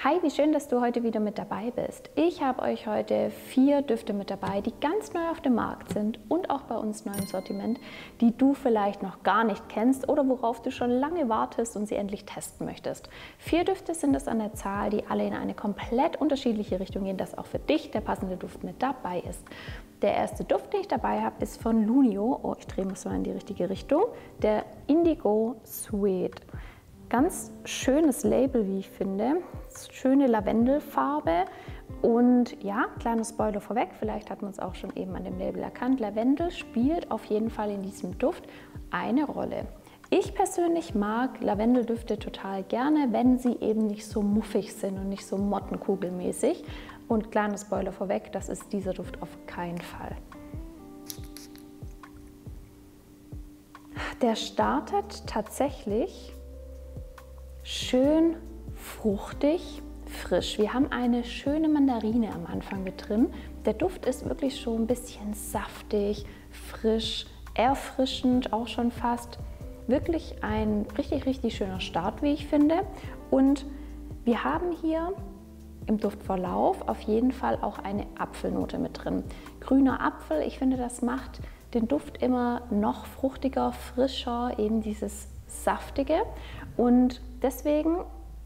Hi, wie schön, dass du heute wieder mit dabei bist. Ich habe euch heute 4 Düfte mit dabei, die ganz neu auf dem Markt sind und auch bei uns neu im Sortiment, die du vielleicht noch gar nicht kennst oder worauf du schon lange wartest und sie endlich testen möchtest. 4 Düfte sind es an der Zahl, die alle in eine komplett unterschiedliche Richtung gehen, dass auch für dich der passende Duft mit dabei ist. Der erste Duft, den ich dabei habe, ist von Lunio. Oh, ich drehe mal in die richtige Richtung. Der Indigo Suede. Ganz schönes Label, wie ich finde. Schöne Lavendelfarbe. Und ja, kleiner Spoiler vorweg, vielleicht hat man es auch schon eben an dem Label erkannt. Lavendel spielt auf jeden Fall in diesem Duft eine Rolle. Ich persönlich mag Lavendeldüfte total gerne, wenn sie eben nicht so muffig sind und nicht so mottenkugelmäßig. Und kleiner Spoiler vorweg, das ist dieser Duft auf keinen Fall. Der startet tatsächlich schön fruchtig, frisch. Wir haben eine schöne Mandarine am Anfang mit drin. Der Duft ist wirklich schon ein bisschen saftig, frisch, erfrischend auch schon fast. Wirklich ein richtig schöner Start, wie ich finde. Und wir haben hier im Duftverlauf auf jeden Fall auch eine Apfelnote mit drin. Grüner Apfel, ich finde, das macht den Duft immer noch fruchtiger, frischer, eben dieses Saftige. Und deswegen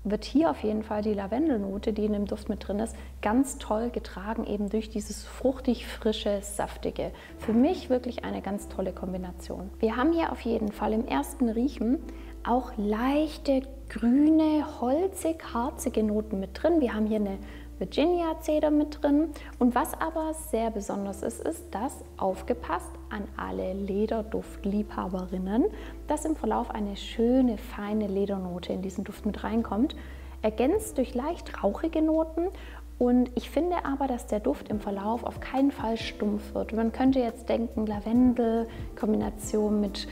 wird hier auf jeden Fall die Lavendelnote, die in dem Duft mit drin ist, ganz toll getragen, eben durch dieses fruchtig, frische, saftige. Für mich wirklich eine ganz tolle Kombination. Wir haben hier auf jeden Fall im ersten Riechen auch leichte, grüne, holzig, harzige Noten mit drin. Wir haben hier eine Virginia-Zeder mit drin. Und was aber sehr besonders ist, ist, dass aufgepasst an alle Lederduftliebhaberinnen, dass im Verlauf eine schöne, feine Ledernote in diesen Duft mit reinkommt, ergänzt durch leicht rauchige Noten. Und ich finde aber, dass der Duft im Verlauf auf keinen Fall stumpf wird. Man könnte jetzt denken, Lavendel, Kombination mit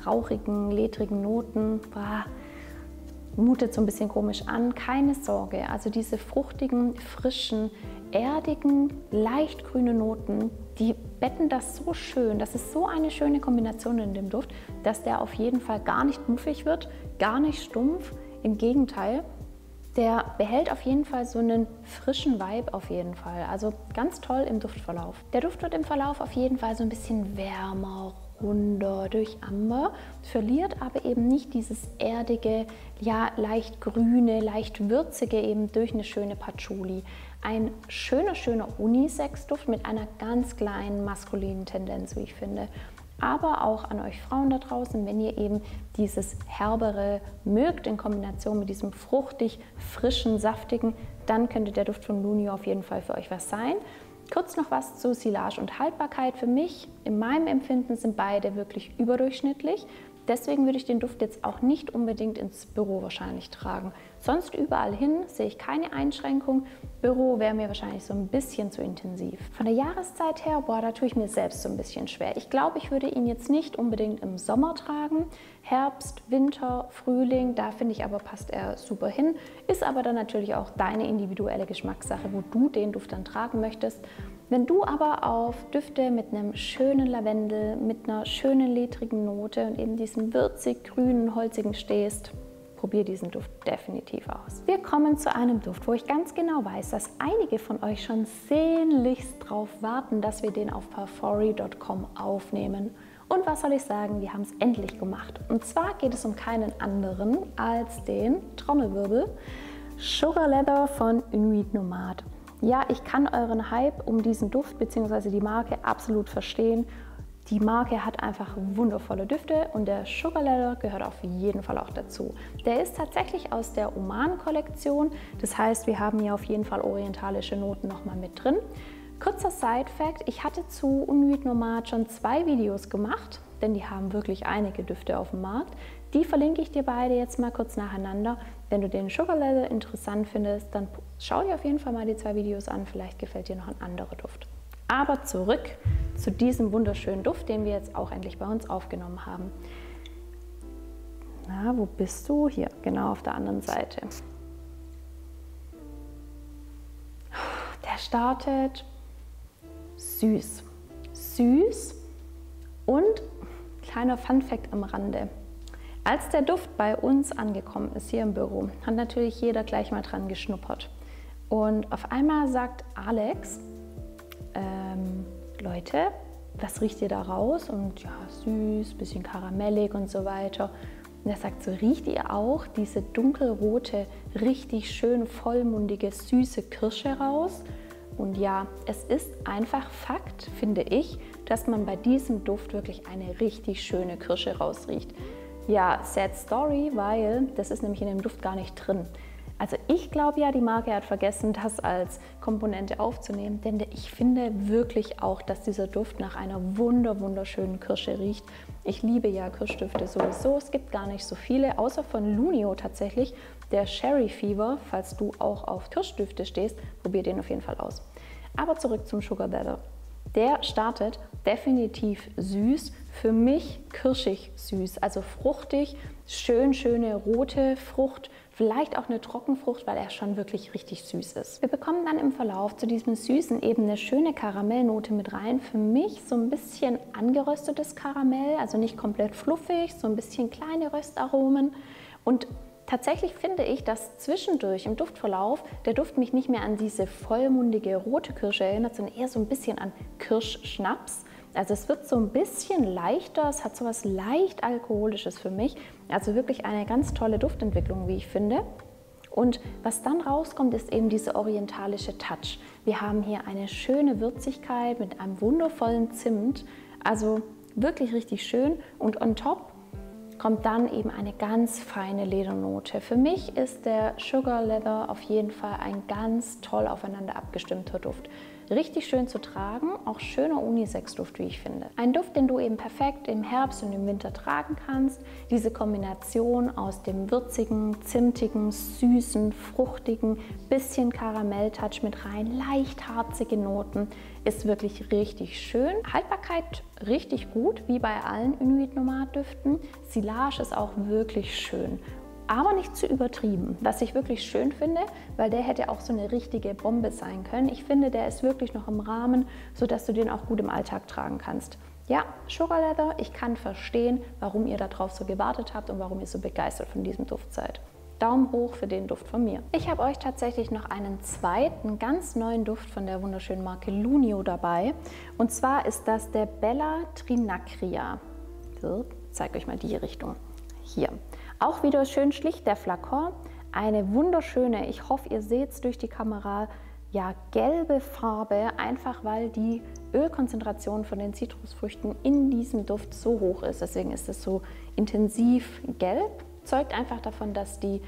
rauchigen, ledrigen Noten, mutet so ein bisschen komisch an. Keine Sorge, also diese fruchtigen, frischen, erdigen, leicht grünen Noten, die betten das so schön. Das ist so eine schöne Kombination in dem Duft, dass der auf jeden Fall gar nicht muffig wird, gar nicht stumpf. Im Gegenteil, der behält auf jeden Fall so einen frischen Vibe auf jeden Fall. Also ganz toll im Duftverlauf. Der Duft wird im Verlauf auf jeden Fall so ein bisschen wärmer, runder durch Amber, verliert aber eben nicht dieses erdige, leicht grüne, leicht würzige eben durch eine schöne Patchouli. Ein schöner Unisex-Duft mit einer ganz kleinen maskulinen Tendenz, wie ich finde. Aber auch an euch Frauen da draußen, wenn ihr eben dieses Herbere mögt in Kombination mit diesem fruchtig, frischen, saftigen, dann könnte der Duft von Lunio auf jeden Fall für euch was sein. Kurz noch was zu Silage und Haltbarkeit. Für mich, in meinem Empfinden, sind beide wirklich überdurchschnittlich. Deswegen würde ich den Duft jetzt auch nicht unbedingt ins Büro wahrscheinlich tragen. Sonst überall hin sehe ich keine Einschränkung. Büro wäre mir wahrscheinlich so ein bisschen zu intensiv. Von der Jahreszeit her, da tue ich mir selbst so ein bisschen schwer. Ich glaube, ich würde ihn jetzt nicht unbedingt im Sommer tragen. Herbst, Winter, Frühling, da finde ich aber, passt er super hin. Ist aber dann natürlich auch deine individuelle Geschmackssache, wo du den Duft dann tragen möchtest. Wenn du aber auf Düfte mit einem schönen Lavendel, mit einer schönen ledrigen Note und eben diesem würzig grünen, holzigen stehst, probier diesen Duft definitiv aus. Wir kommen zu einem Duft, wo ich ganz genau weiß, dass einige von euch schon sehnlichst drauf warten, dass wir den auf Parfori.com aufnehmen. Und was soll ich sagen, wir haben es endlich gemacht. Und zwar geht es um keinen anderen als den Trommelwirbel Sugar Leather von Inuit Nomad. Ja, ich kann euren Hype um diesen Duft bzw. die Marke absolut verstehen. Die Marke hat einfach wundervolle Düfte und der Sugar Leather gehört auf jeden Fall auch dazu. Der ist tatsächlich aus der Oman-Kollektion, das heißt, wir haben hier auf jeden Fall orientalische Noten nochmal mit drin. Kurzer Side-Fact, ich hatte zu Inuit Nomad schon 2 Videos gemacht, denn die haben wirklich einige Düfte auf dem Markt. Die verlinke ich dir beide jetzt mal kurz nacheinander. Wenn du den Sugar Leather interessant findest, dann schau dir auf jeden Fall mal die 2 Videos an, vielleicht gefällt dir noch ein anderer Duft. Aber zurück zu diesem wunderschönen Duft, den wir jetzt auch endlich bei uns aufgenommen haben. Na, wo bist du? Hier, genau auf der anderen Seite. Der startet süß. Süß und kleiner Funfact am Rande. Als der Duft bei uns angekommen ist hier im Büro, hat natürlich jeder gleich mal dran geschnuppert. Und auf einmal sagt Alex, Leute, was riecht ihr da raus? Und ja, süß, bisschen karamellig und so weiter. Und er sagt so, riecht ihr auch diese dunkelrote, richtig schön vollmundige, süße Kirsche raus? Und ja, es ist einfach Fakt, finde ich, dass man bei diesem Duft wirklich eine richtig schöne Kirsche rausriecht. Ja, sad story, weil das ist nämlich in dem Duft gar nicht drin. Also ich glaube ja, die Marke hat vergessen, das als Komponente aufzunehmen, denn ich finde wirklich auch, dass dieser Duft nach einer wunderschönen Kirsche riecht. Ich liebe ja Kirschdüfte sowieso, es gibt gar nicht so viele, außer von Lunio tatsächlich, der Cherry Fever. Falls du auch auf Kirschdüfte stehst, probier den auf jeden Fall aus. Aber zurück zum Sugar Daddy. Der startet definitiv süß, für mich kirschig süß, also fruchtig, schöne rote Frucht, vielleicht auch eine Trockenfrucht, weil er schon wirklich richtig süß ist. Wir bekommen dann im Verlauf zu diesem Süßen eben eine schöne Karamellnote mit rein. Für mich so ein bisschen angeröstetes Karamell, also nicht komplett fluffig, so ein bisschen kleine Röstaromen. Und tatsächlich finde ich, dass zwischendurch im Duftverlauf der Duft mich nicht mehr an diese vollmundige rote Kirsche erinnert, sondern eher so ein bisschen an Kirschschnaps. Also es wird so ein bisschen leichter, es hat so was leicht Alkoholisches für mich. Also wirklich eine ganz tolle Duftentwicklung, wie ich finde. Und was dann rauskommt, ist eben dieser orientalische Touch. Wir haben hier eine schöne Würzigkeit mit einem wundervollen Zimt. Also wirklich richtig schön. Und on top kommt dann eben eine ganz feine Ledernote. Für mich ist der Sugar Leather auf jeden Fall ein ganz toll aufeinander abgestimmter Duft. Richtig schön zu tragen, auch schöner Unisex-Duft, wie ich finde. Ein Duft, den du eben perfekt im Herbst und im Winter tragen kannst. Diese Kombination aus dem würzigen, zimtigen, süßen, fruchtigen, bisschen Karamelltouch mit rein, leicht harzige Noten, ist wirklich richtig schön. Haltbarkeit richtig gut, wie bei allen Inuit Nomad Düften. Silage ist auch wirklich schön. Aber nicht zu übertrieben, was ich wirklich schön finde, weil der hätte auch so eine richtige Bombe sein können. Ich finde, der ist wirklich noch im Rahmen, sodass du den auch gut im Alltag tragen kannst. Ja, Sugar Leather, ich kann verstehen, warum ihr darauf so gewartet habt und warum ihr so begeistert von diesem Duft seid. Daumen hoch für den Duft von mir. Ich habe euch tatsächlich noch einen zweiten, ganz neuen Duft von der wunderschönen Marke Lunio dabei. Und zwar ist das der Bella Trinacria. So, ich zeige euch mal die Richtung. Hier. Auch wieder schön schlicht der Flakon. Eine wunderschöne, ich hoffe, ihr seht es durch die Kamera, ja, gelbe Farbe, einfach weil die Ölkonzentration von den Zitrusfrüchten in diesem Duft so hoch ist. Deswegen ist es so intensiv gelb. Zeugt einfach davon, dass die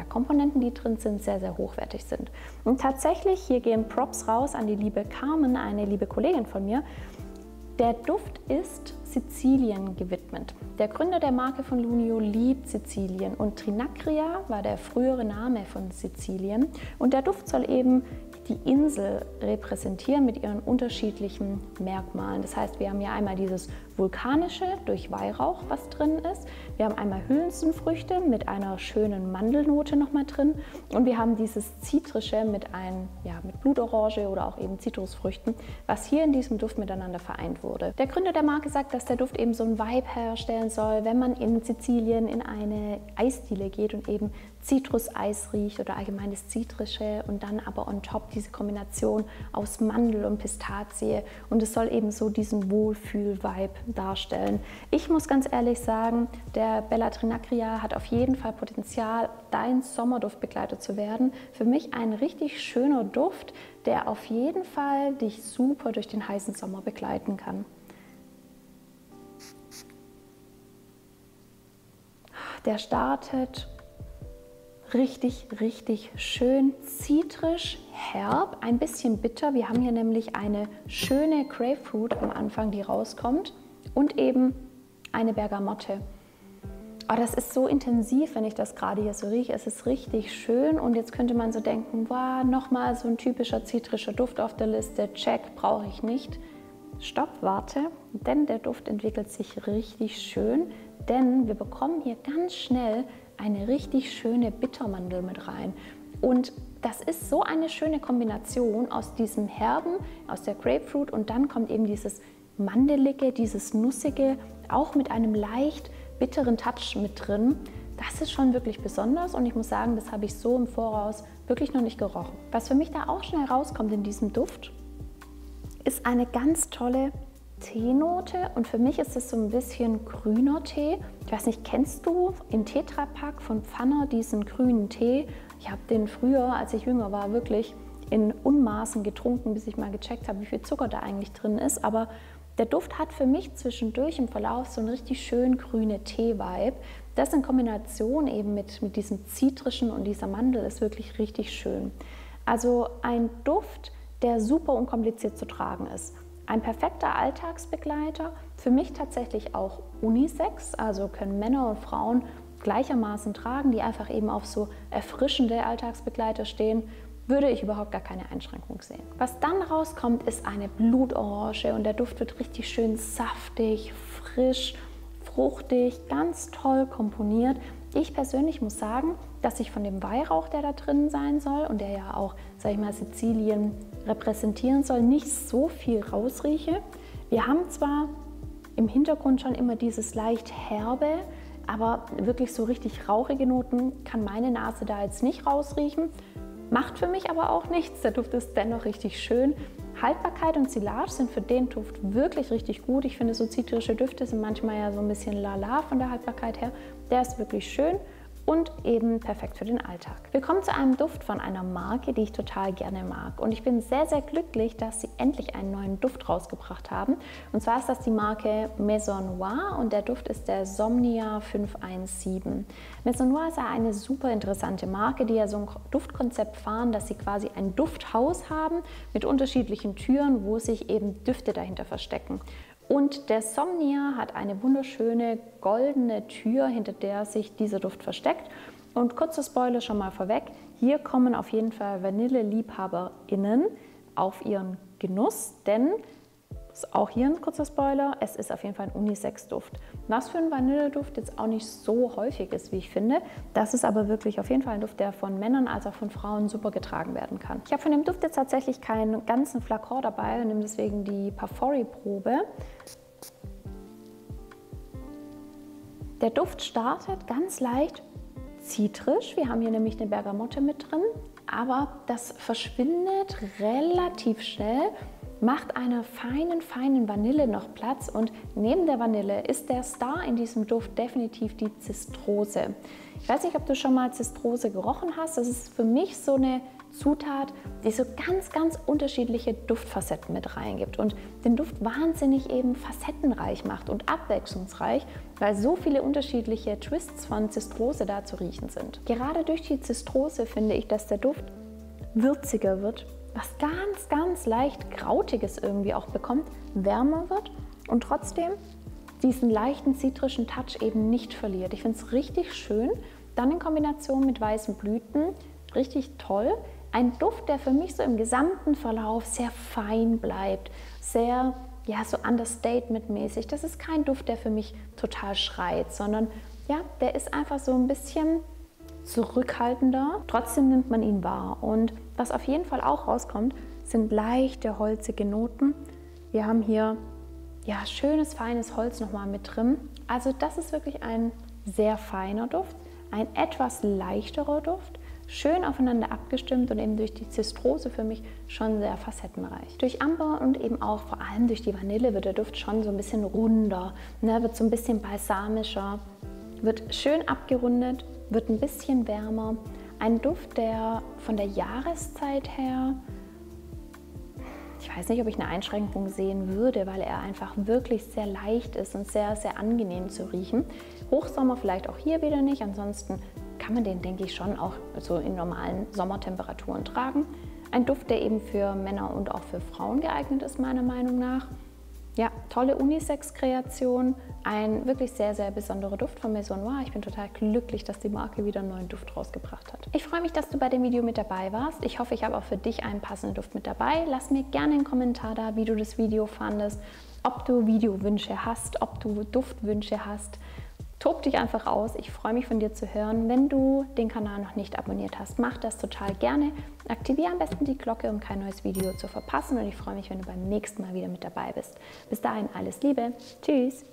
Komponenten, die drin sind, sehr hochwertig sind. Und tatsächlich, hier gehen Props raus an die liebe Carmen, eine liebe Kollegin von mir. Der Duft ist Sizilien gewidmet. Der Gründer der Marke von Lunio liebt Sizilien und Trinacria war der frühere Name von Sizilien. Und der Duft soll eben die Insel repräsentieren mit ihren unterschiedlichen Merkmalen. Das heißt, wir haben ja einmal dieses vulkanische durch Weihrauch, was drin ist. Wir haben einmal Hülsenfrüchte mit einer schönen Mandelnote nochmal drin. Und wir haben dieses Zitrische mit Blutorange oder auch eben Zitrusfrüchten, was hier in diesem Duft miteinander vereint wurde. Der Gründer der Marke sagt, dass der Duft eben so ein Vibe herstellen soll, wenn man in Sizilien in eine Eisdiele geht und eben Zitruseis riecht oder allgemeines Zitrische und dann aber on top diese Kombination aus Mandel und Pistazie und es soll eben so diesen Wohlfühl-Vibe darstellen. Ich muss ganz ehrlich sagen, der Bella Trinacria hat auf jeden Fall Potenzial, dein Sommerduftbegleiter zu werden. Für mich ein richtig schöner Duft, der auf jeden Fall dich super durch den heißen Sommer begleiten kann. Der startet richtig schön zitrisch, herb, ein bisschen bitter. Wir haben hier nämlich eine schöne Grapefruit am Anfang, die rauskommt und eben eine Bergamotte. Oh, das ist so intensiv, wenn ich das gerade hier so rieche. Es ist richtig schön und jetzt könnte man so denken, wow, nochmal so ein typischer zitrischer Duft auf der Liste, check, brauche ich nicht. Stopp, warte, denn der Duft entwickelt sich richtig schön, denn wir bekommen hier ganz schnell eine richtig schöne Bittermandel mit rein. Und das ist so eine schöne Kombination aus diesem Herben, aus der Grapefruit und dann kommt eben dieses Mandelige, dieses Nussige, auch mit einem leicht bitteren Touch mit drin. Das ist schon wirklich besonders und ich muss sagen, das habe ich so im Voraus wirklich noch nicht gerochen. Was für mich da auch schnell rauskommt in diesem Duft, ist eine ganz tolle Teenote und für mich ist es so ein bisschen grüner Tee. Ich weiß nicht, kennst du in Tetrapack von Pfanner diesen grünen Tee? Ich habe den früher, als ich jünger war, wirklich in Unmaßen getrunken, bis ich mal gecheckt habe, wie viel Zucker da eigentlich drin ist. Aber der Duft hat für mich zwischendurch im Verlauf so einen richtig schön grüne Tee-Vibe. Das in Kombination eben mit diesem Zitrischen und dieser Mandel ist wirklich richtig schön. Also ein Duft, der super unkompliziert zu tragen ist. Ein perfekter Alltagsbegleiter, für mich tatsächlich auch Unisex, also können Männer und Frauen gleichermaßen tragen, die einfach eben auf so erfrischende Alltagsbegleiter stehen, würde ich überhaupt gar keine Einschränkung sehen. Was dann rauskommt, ist eine Blutorange und der Duft wird richtig schön saftig, frisch, fruchtig, ganz toll komponiert. Ich persönlich muss sagen, dass ich von dem Weihrauch, der da drin sein soll und der ja auch, sag ich mal, Sizilien repräsentieren soll, nicht so viel rausrieche. Wir haben zwar im Hintergrund schon immer dieses leicht herbe, aber wirklich so richtig rauchige Noten kann meine Nase da jetzt nicht rausriechen. Macht für mich aber auch nichts, der Duft ist dennoch richtig schön. Haltbarkeit und Silage sind für den Duft wirklich richtig gut. Ich finde, so zitrische Düfte sind manchmal ja so ein bisschen lala von der Haltbarkeit her. Der ist wirklich schön und eben perfekt für den Alltag. Wir kommen zu einem Duft von einer Marke, die ich total gerne mag. Und ich bin sehr, sehr glücklich, dass sie endlich einen neuen Duft rausgebracht haben. Und zwar ist das die Marke Maison Noir und der Duft ist der Somnia 517. Maison Noir ist ja eine super interessante Marke, die ja so ein Duftkonzept fahren, dass sie quasi ein Dufthaus haben mit unterschiedlichen Türen, wo sich eben Düfte dahinter verstecken. Und der Somnia hat eine wunderschöne goldene Tür, hinter der sich dieser Duft versteckt. Und kurzer Spoiler schon mal vorweg, hier kommen auf jeden Fall Vanille-LiebhaberInnen auf ihren Genuss, denn, auch hier ein kurzer Spoiler, es ist auf jeden Fall ein Unisex-Duft. Was für ein Vanilleduft jetzt auch nicht so häufig ist, wie ich finde. Das ist aber wirklich auf jeden Fall ein Duft, der von Männern als auch von Frauen super getragen werden kann. Ich habe von dem Duft jetzt tatsächlich keinen ganzen Flakon dabei und nehme deswegen die Parfori-Probe. Der Duft startet ganz leicht zitrisch. Wir haben hier nämlich eine Bergamotte mit drin, aber das verschwindet relativ schnell, macht einer feinen Vanille noch Platz und neben der Vanille ist der Star in diesem Duft definitiv die Zistrose. Ich weiß nicht, ob du schon mal Zistrose gerochen hast. Das ist für mich so eine Zutat, die so ganz unterschiedliche Duftfacetten mit reingibt und den Duft wahnsinnig eben facettenreich macht und abwechslungsreich, weil so viele unterschiedliche Twists von Zistrose da zu riechen sind. Gerade durch die Zistrose finde ich, dass der Duft würziger wird, was ganz leicht Krautiges irgendwie auch bekommt, wärmer wird und trotzdem diesen leichten zitrischen Touch eben nicht verliert. Ich finde es richtig schön. Dann in Kombination mit weißen Blüten, richtig toll. Ein Duft, der für mich so im gesamten Verlauf sehr fein bleibt, sehr, ja, so Understatement-mäßig. Das ist kein Duft, der für mich total schreit, sondern ja, der ist einfach so ein bisschen zurückhaltender. Trotzdem nimmt man ihn wahr. Und was auf jeden Fall auch rauskommt, sind leichte, holzige Noten. Wir haben hier ja, schönes, feines Holz nochmal mit drin. Also das ist wirklich ein sehr feiner Duft, ein etwas leichterer Duft, schön aufeinander abgestimmt und eben durch die Zistrose für mich schon sehr facettenreich. Durch Amber und eben auch vor allem durch die Vanille wird der Duft schon so ein bisschen runder, ne, wird so ein bisschen balsamischer, wird schön abgerundet, wird ein bisschen wärmer. Ein Duft, der von der Jahreszeit her, ich weiß nicht, ob ich eine Einschränkung sehen würde, weil er einfach wirklich sehr leicht ist und sehr angenehm zu riechen. Hochsommer vielleicht auch hier wieder nicht, ansonsten kann man den, denke ich, schon auch so in normalen Sommertemperaturen tragen. Ein Duft, der eben für Männer und auch für Frauen geeignet ist, meiner Meinung nach. Ja, tolle Unisex-Kreation, ein wirklich sehr besonderer Duft von Maison Noir. Ich bin total glücklich, dass die Marke wieder einen neuen Duft rausgebracht hat. Ich freue mich, dass du bei dem Video mit dabei warst. Ich hoffe, ich habe auch für dich einen passenden Duft mit dabei. Lass mir gerne einen Kommentar da, wie du das Video fandest, ob du Videowünsche hast, ob du Duftwünsche hast. Tob dich einfach aus. Ich freue mich von dir zu hören. Wenn du den Kanal noch nicht abonniert hast, mach das total gerne. Aktiviere am besten die Glocke, um kein neues Video zu verpassen. Und ich freue mich, wenn du beim nächsten Mal wieder mit dabei bist. Bis dahin alles Liebe. Tschüss.